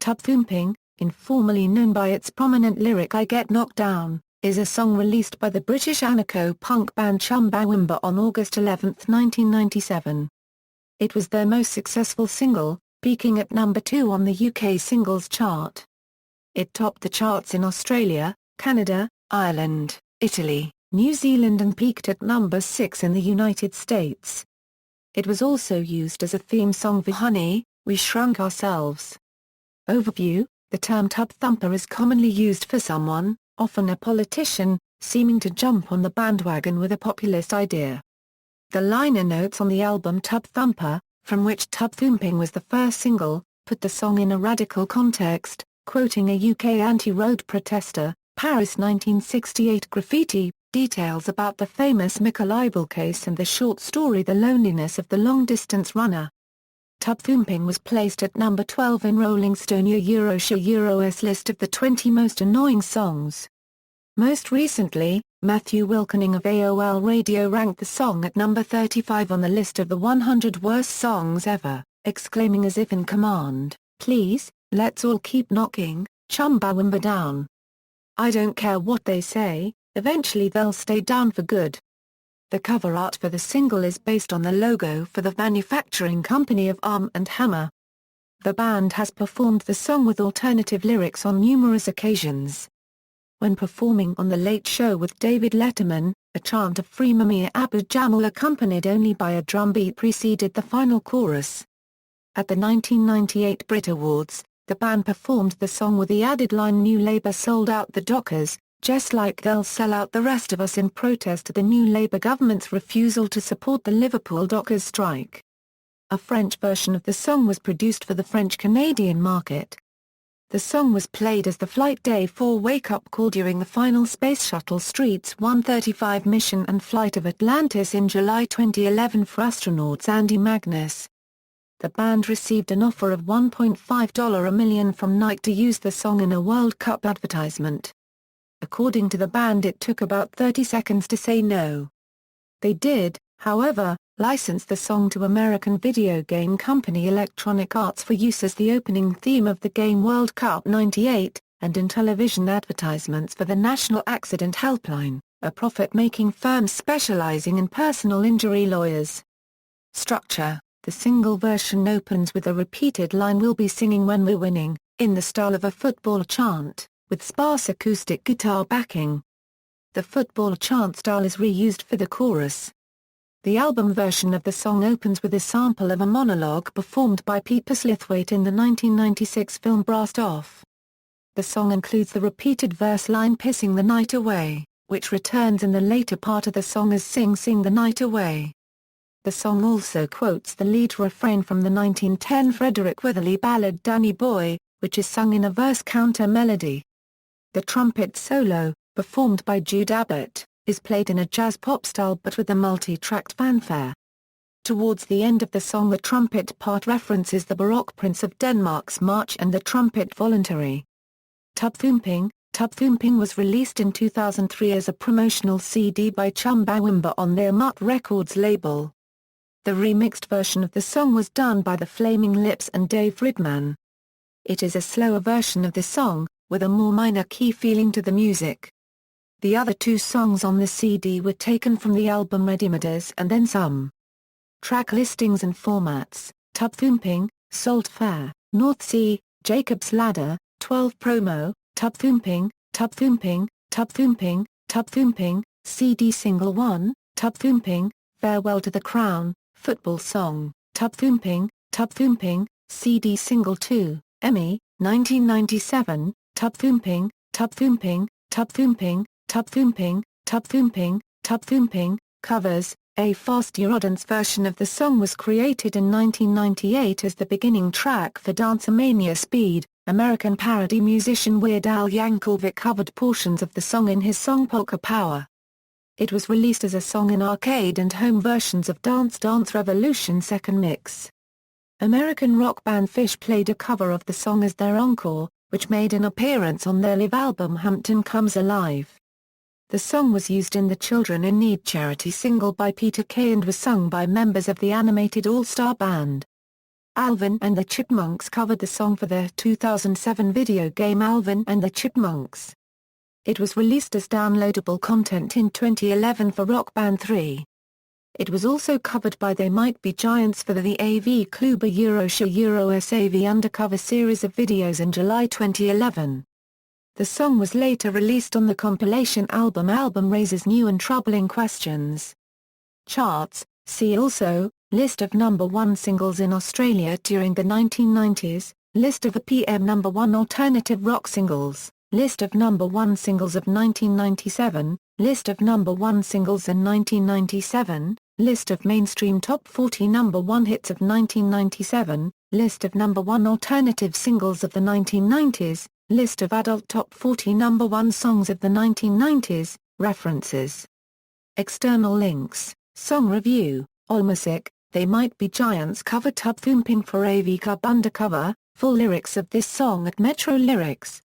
Tubthumping, informally known by its prominent lyric "I Get Knocked Down," is a song released by the British anarcho-punk band Chumbawamba on August 11, 1997. It was their most successful single, peaking at number 2 on the UK singles chart. It topped the charts in Australia, Canada, Ireland, Italy, New Zealand and peaked at number 6 in the United States. It was also used as a theme song for Honey, We Shrunk Ourselves. Overview: the term tub thumper is commonly used for someone, often a politician, seeming to jump on the bandwagon with a populist idea. The liner notes on the album Tub Thumper, from which Tubthumping was the first single, put the song in a radical context, quoting a UK anti-road protester, Paris 1968 graffiti, details about the famous Michael case and the short story The Loneliness of the Long-Distance Runner. Tubthumping was placed at number 12 in Rolling Stone Euro's list of the 20 most annoying songs. Most recently, Matthew Wilkening of AOL Radio ranked the song at number 35 on the list of the 100 worst songs ever, exclaiming as if in command, "Please, let's all keep knocking Chumbawamba down. I don't care what they say, eventually they'll stay down for good." The cover art for the single is based on the logo for the manufacturing company of Arm & Hammer. The band has performed the song with alternative lyrics on numerous occasions. When performing on The Late Show with David Letterman, a chant of "Free Mumia Abu Jamal" accompanied only by a drum beat preceded the final chorus. At the 1998 Brit Awards, the band performed the song with the added line "New Labour sold out the Dockers, just like they'll sell out the rest of us" in protest to the new Labour government's refusal to support the Liverpool Dockers strike. A French version of the song was produced for the French-Canadian market. The song was played as the Flight Day 4 wake-up call during the final Space Shuttle Streets 135 mission and flight of Atlantis in July 2011 for astronauts Andy Magnus. The band received an offer of $1.5 million from Nike to use the song in a World Cup advertisement. According to the band, it took about 30 seconds to say no. They did, however, license the song to American video game company Electronic Arts for use as the opening theme of the game World Cup '98, and in television advertisements for the National Accident Helpline, a profit-making firm specializing in personal injury lawyers. Structure: the single version opens with a repeated line "We'll be singing when we're winning," in the style of a football chant, with sparse acoustic guitar backing. The football chant style is reused for the chorus. The album version of the song opens with a sample of a monologue performed by Pete Postlethwaite in the 1996 film Blast Off. The song includes the repeated verse line "Pissing the Night Away," which returns in the later part of the song as "Sing Sing the Night Away." The song also quotes the lead refrain from the 1910 Frederick Witherly ballad "Danny Boy," which is sung in a verse counter melody. The trumpet solo, performed by Jude Abbott, is played in a jazz-pop style but with a multi-tracked fanfare. Towards the end of the song, the trumpet part references the Baroque Prince of Denmark's March and the Trumpet Voluntary. Tubthumping was released in 2003 as a promotional CD by Chumbawamba on their Mutt Records label. The remixed version of the song was done by the Flaming Lips and Dave Ridman. It is a slower version of the song, with a more minor key feeling to the music. The other two songs on the CD were taken from the album Readymades and Then Some. Track listings and formats: Tubthumping, Salt Fair, North Sea, Jacob's Ladder, 12 promo, Tubthumping, CD single 1, Tubthumping, Farewell to the Crown, football song, Tubthumping, CD single 2, Emmy, 1997, Tubthumping, covers. A Fast Eurodance version of the song was created in 1998 as the beginning track for Dance-A-Mania Speed. American parody musician Weird Al Yankovic covered portions of the song in his song Polka Power. It was released as a song in arcade and home versions of Dance Dance Revolution Second Mix. American rock band Phish played a cover of the song as their encore, which made an appearance on their live album Hampton Comes Alive. The song was used in the Children in Need charity single by Peter Kay and was sung by members of the animated All-Star Band. Alvin and the Chipmunks covered the song for their 2007 video game Alvin and the Chipmunks. It was released as downloadable content in 2011 for Rock Band 3. It was also covered by They Might Be Giants for the AV Kluber Euroshow SAV Undercover series of videos in July 2011. The song was later released on the compilation album Raises New and Troubling Questions. Charts, see also, List of number 1 singles in Australia during the 1990s, List of PM number 1 alternative rock singles, List of number 1 singles of 1997, List of number 1 singles in 1997, List of mainstream top 40 number 1 hits of 1997, List of number 1 alternative singles of the 1990s, List of adult top 40 number 1 songs of the 1990s, references. External links, Song Review, Allmusic, They Might Be Giants cover Tubthumping for AV Club Undercover, full lyrics of this song at Metro Lyrics.